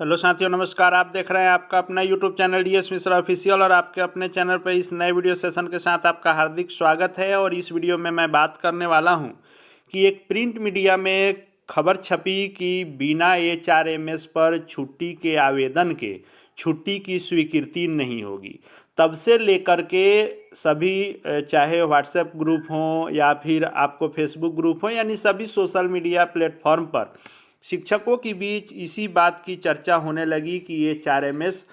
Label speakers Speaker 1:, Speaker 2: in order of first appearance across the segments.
Speaker 1: Hello साथियों, नमस्कार। आप देख रहे हैं आपका अपना YouTube channel DS Mishra official और आपके अपने चैनल पर इस नए वीडियो सेशन के साथ आपका हार्दिक स्वागत है। और इस वीडियो में मैं बात करने वाला हूं कि एक प्रिंट मीडिया में खबर छपी कि बिना एचआरएमएस पर छुट्टी के आवेदन के छुट्टी की स्वीकृति नहीं होगी। तब से लेकर के सभी चाहे व्हाट्सएप ग्रुप हों या फिर आपको फेसबुक ग्रुप हो, यानी सभी सोशल मीडिया प्लेटफॉर्म पर शिक्षकों के बीच इसी बात की चर्चा होने लगी कि ये एचआरएमएस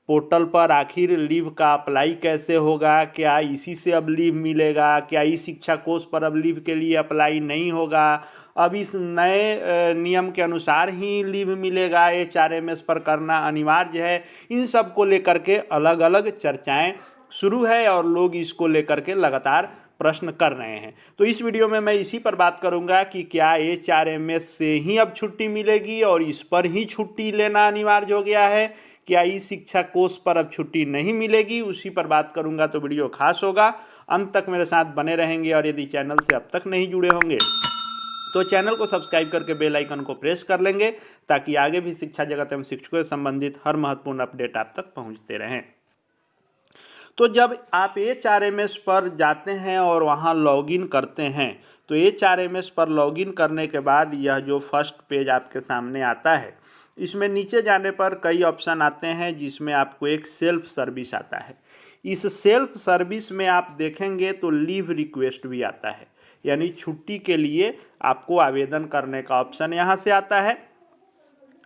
Speaker 1: पोर्टल पर आखिर लीव का अप्लाई कैसे होगा, क्या इसी से अब लीव मिलेगा, क्या ई शिक्षा कोष पर अब लीव के लिए अप्लाई नहीं होगा, अब इस नए नियम के अनुसार ही लीव मिलेगा, एचआरएमएस पर करना अनिवार्य है। इन सब को लेकर के अलग अलग चर्चाएं शुरू है और लोग इसको लेकर के लगातार प्रश्न कर रहे हैं। तो इस वीडियो में मैं इसी पर बात करूंगा कि क्या एचआरएमएस से ही अब छुट्टी मिलेगी और इस पर ही छुट्टी लेना अनिवार्य हो गया है, क्या ई शिक्षा कोष पर अब छुट्टी नहीं मिलेगी, उसी पर बात करूंगा। तो वीडियो खास होगा, अंत तक मेरे साथ बने रहेंगे। और यदि चैनल से अब तक नहीं जुड़े होंगे तो चैनल को सब्सक्राइब करके बेल आइकन को प्रेस कर लेंगे, ताकि आगे भी शिक्षा जगत एवं शिक्षकों से संबंधित हर महत्वपूर्ण अपडेट आप तक पहुंचते रहें। तो जब आप एचआरएमएस पर जाते हैं और वहाँ लॉगिन करते हैं, तो एचआरएमएस पर लॉगिन करने के बाद यह जो फर्स्ट पेज आपके सामने आता है, इसमें नीचे जाने पर कई ऑप्शन आते हैं, जिसमें आपको एक सेल्फ सर्विस आता है। इस सेल्फ सर्विस में आप देखेंगे तो लीव रिक्वेस्ट भी आता है, यानी छुट्टी के लिए आपको आवेदन करने का ऑप्शन यहाँ से आता है।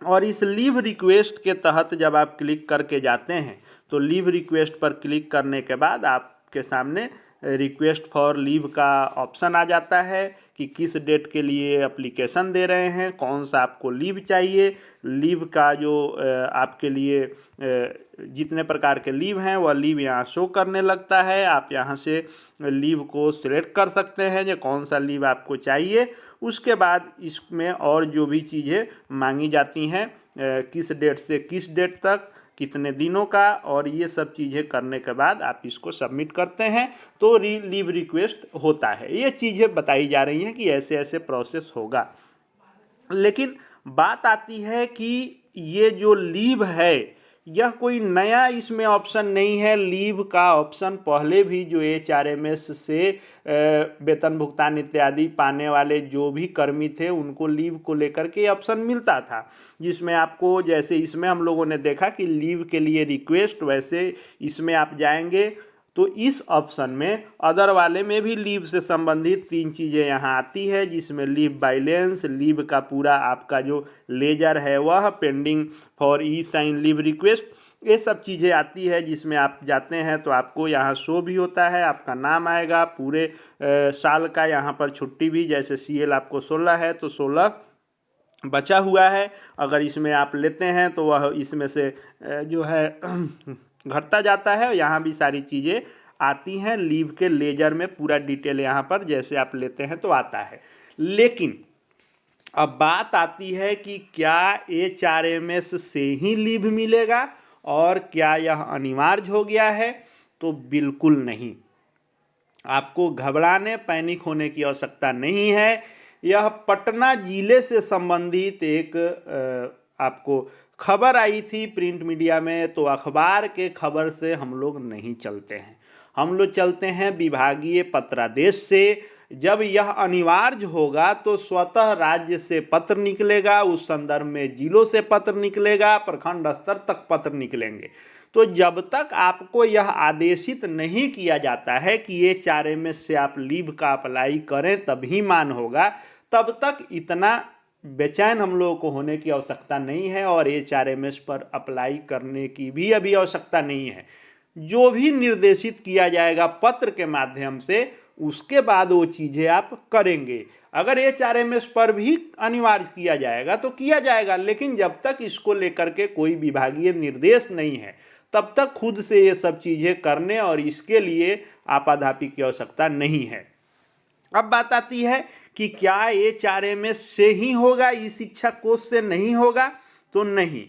Speaker 1: और इस लीव रिक्वेस्ट के तहत जब आप क्लिक करके जाते हैं तो लीव रिक्वेस्ट पर क्लिक करने के बाद आपके सामने रिक्वेस्ट फॉर लीव का ऑप्शन आ जाता है कि किस डेट के लिए एप्लीकेशन दे रहे हैं, कौन सा आपको लीव चाहिए। लीव का जो आपके लिए जितने प्रकार के लीव हैं वह लीव यहाँ शो करने लगता है। आप यहाँ से लीव को सिलेक्ट कर सकते हैं जो कौन सा लीव आपको चाहिए। उसके बाद इसमें और जो भी चीज़ें मांगी जाती हैं, किस डेट से किस डेट तक, कितने दिनों का, और ये सब चीज़ें करने के बाद आप इसको सबमिट करते हैं तो लीव रिक्वेस्ट होता है। ये चीज़ें बताई जा रही हैं कि ऐसे ऐसे प्रोसेस होगा। लेकिन बात आती है कि ये जो लीव है यह कोई नया इसमें ऑप्शन नहीं है। लीव का ऑप्शन पहले भी जो एचआरएमएस से वेतन भुगतान इत्यादि पाने वाले जो भी कर्मी थे उनको लीव को लेकर के ऑप्शन मिलता था, जिसमें आपको, जैसे इसमें हम लोगों ने देखा कि लीव के लिए रिक्वेस्ट, वैसे इसमें आप जाएंगे तो इस ऑप्शन में अदर वाले में भी लीव से संबंधित 3 चीज़ें यहाँ आती है, जिसमें लीव बैलेंस, लीव का पूरा आपका जो लेजर है वह, pending for E sign leave request, ये सब चीज़ें आती है। जिसमें आप जाते हैं तो आपको यहाँ शो भी होता है, आपका नाम आएगा, पूरे साल का यहाँ पर छुट्टी भी, जैसे सीएल आपको 16 है तो 16 बचा हुआ है। अगर इसमें आप लेते हैं तो वह इसमें से जो है घटता जाता है। यहाँ भी सारी चीज़ें आती हैं लीव के लेजर में, पूरा डिटेल यहाँ पर जैसे आप लेते हैं तो आता है। लेकिन अब बात आती है कि क्या एचआरएमएस से ही लीव मिलेगा और क्या यह अनिवार्य हो गया है? तो बिल्कुल नहीं। आपको घबराने, पैनिक होने की आवश्यकता नहीं है। यह पटना जिले से संबंधित एक आपको खबर आई थी प्रिंट मीडिया में। तो अखबार के खबर से हम लोग नहीं चलते हैं, हम लोग चलते हैं विभागीय पत्रादेश से। जब यह अनिवार्य होगा तो स्वतः राज्य से पत्र निकलेगा, उस संदर्भ में जिलों से पत्र निकलेगा, प्रखंड स्तर तक पत्र निकलेंगे। तो जब तक आपको यह आदेशित नहीं किया जाता है कि एचआरएमएस से आप लीव का अप्लाई करें तभी मान होगा, तब तक इतना बेचैन हम लोगों को होने की आवश्यकता नहीं है और एचआरएमएस पर अप्लाई करने की भी अभी आवश्यकता नहीं है। जो भी निर्देशित किया जाएगा पत्र के माध्यम से, उसके बाद वो चीज़ें आप करेंगे। अगर एचआरएमएस पर भी अनिवार्य किया जाएगा तो किया जाएगा, लेकिन जब तक इसको लेकर के कोई विभागीय निर्देश नहीं है तब तक खुद से ये सब चीज़ें करने और इसके लिए आपाधापी की आवश्यकता नहीं है। अब बात आती है कि क्या एचआरएमएस से ही होगा, ई शिक्षा कोष से नहीं होगा? तो नहीं,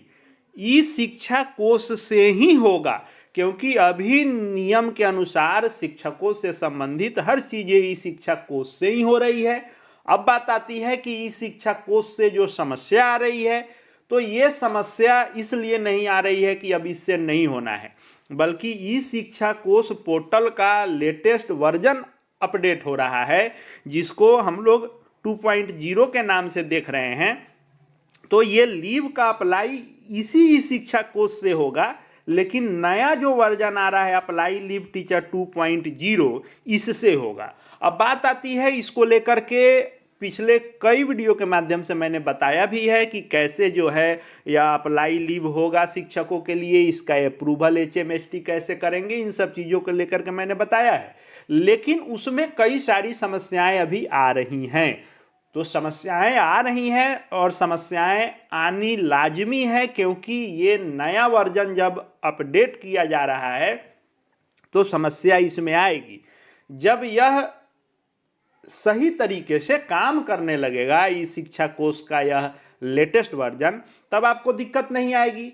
Speaker 1: ई शिक्षा कोष से ही होगा, क्योंकि अभी नियम के अनुसार शिक्षकों से संबंधित हर चीज़ें ई शिक्षा कोष से ही हो रही है। अब बात आती है कि ई शिक्षा कोष से जो समस्या आ रही है, तो ये समस्या इसलिए नहीं आ रही है कि अब इससे नहीं होना है, बल्कि ई शिक्षा कोश पोर्टल का लेटेस्ट वर्जन अपडेट हो रहा है, जिसको हम लोग 2.0 के नाम से देख रहे हैं। तो ये लीव का अप्लाई इसी ई शिक्षा कोश से होगा, लेकिन नया जो वर्जन आ रहा है अप्लाई लीव टीचर 2.0 इससे होगा। अब बात आती है इसको लेकर के, पिछले कई वीडियो के माध्यम से मैंने बताया भी है कि कैसे जो है यह अप्लाई लीव होगा शिक्षकों के लिए, इसका अप्रूवल HMST कैसे करेंगे, इन सब चीज़ों को लेकर के मैंने बताया है। लेकिन उसमें कई सारी समस्याएं अभी आ रही हैं। तो समस्याएं आ रही हैं और समस्याएं आनी लाजमी है, क्योंकि ये नया वर्जन जब अपडेट किया जा रहा है तो समस्या इसमें आएगी। जब यह सही तरीके से काम करने लगेगा ई शिक्षा कोश का यह लेटेस्ट वर्जन, तब आपको दिक्कत नहीं आएगी।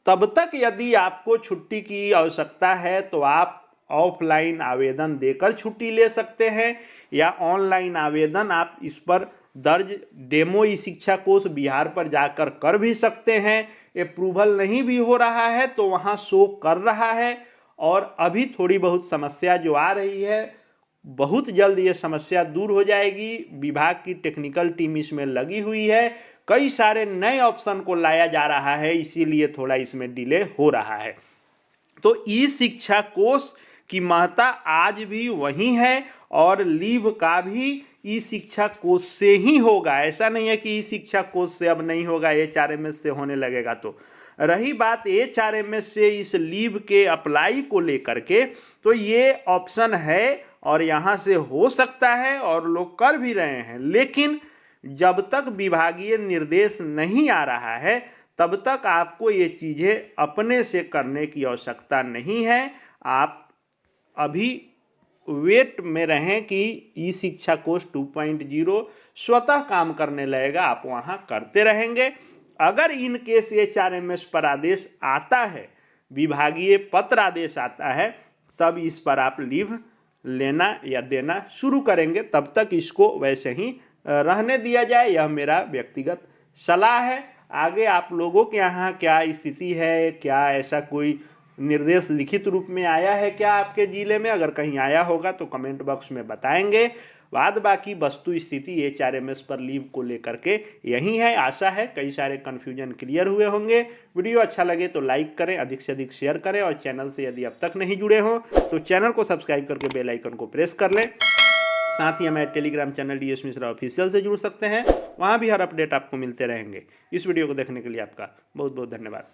Speaker 1: तब तक यदि आपको छुट्टी की आवश्यकता है तो आप ऑफलाइन आवेदन देकर छुट्टी ले सकते हैं, या ऑनलाइन आवेदन आप इस पर दर्ज डेमो ई शिक्षा कोश बिहार पर जाकर कर भी सकते हैं। अप्रूवल नहीं भी हो रहा है तो वहाँ शो कर रहा है। और अभी थोड़ी बहुत समस्या जो आ रही है, बहुत जल्द ये समस्या दूर हो जाएगी। विभाग की टेक्निकल टीम इसमें लगी हुई है, कई सारे नए ऑप्शन को लाया जा रहा है, इसीलिए थोड़ा इसमें डिले हो रहा है। तो ई शिक्षा कोश की महत्ता आज भी वही है और लीव का भी ई शिक्षा कोश से ही होगा। ऐसा नहीं है कि ई शिक्षा कोश से अब नहीं होगा, HRMS से होने लगेगा। तो रही बात HRMS से इस लीव के अप्लाई को लेकर के, तो ये ऑप्शन है और यहाँ से हो सकता है और लोग कर भी रहे हैं। लेकिन जब तक विभागीय निर्देश नहीं आ रहा है तब तक आपको ये चीज़ें अपने से करने की आवश्यकता नहीं है। आप अभी वेट में रहें कि ई शिक्षा कोश 2.0 स्वतः काम करने लगेगा, आप वहाँ करते रहेंगे। अगर इन केस HRMS पर आदेश आता है, विभागीय पत्र आदेश आता है, तब इस पर आप लीव लेना या देना शुरू करेंगे। तब तक इसको वैसे ही रहने दिया जाए, यह मेरा व्यक्तिगत सलाह है। आगे आप लोगों के यहाँ क्या स्थिति है, क्या ऐसा कोई निर्देश लिखित रूप में आया है क्या आपके ज़िले में? अगर कहीं आया होगा तो कमेंट बॉक्स में बताएंगे। बाद बाकी वस्तु स्थिति HRMS पर लीव को लेकर के यही है। आशा है कई सारे कन्फ्यूजन क्लियर हुए होंगे। वीडियो अच्छा लगे तो लाइक करें, अधिक से अधिक शेयर करें, और चैनल से यदि अब तक नहीं जुड़े हों तो चैनल को सब्सक्राइब करके बेल आइकन को प्रेस कर लें। साथ ही हमारे Telegram channel DS Mishra official से जुड़ सकते हैं, वहाँ भी हर अपडेट आपको मिलते रहेंगे। इस वीडियो को देखने के लिए आपका बहुत बहुत धन्यवाद।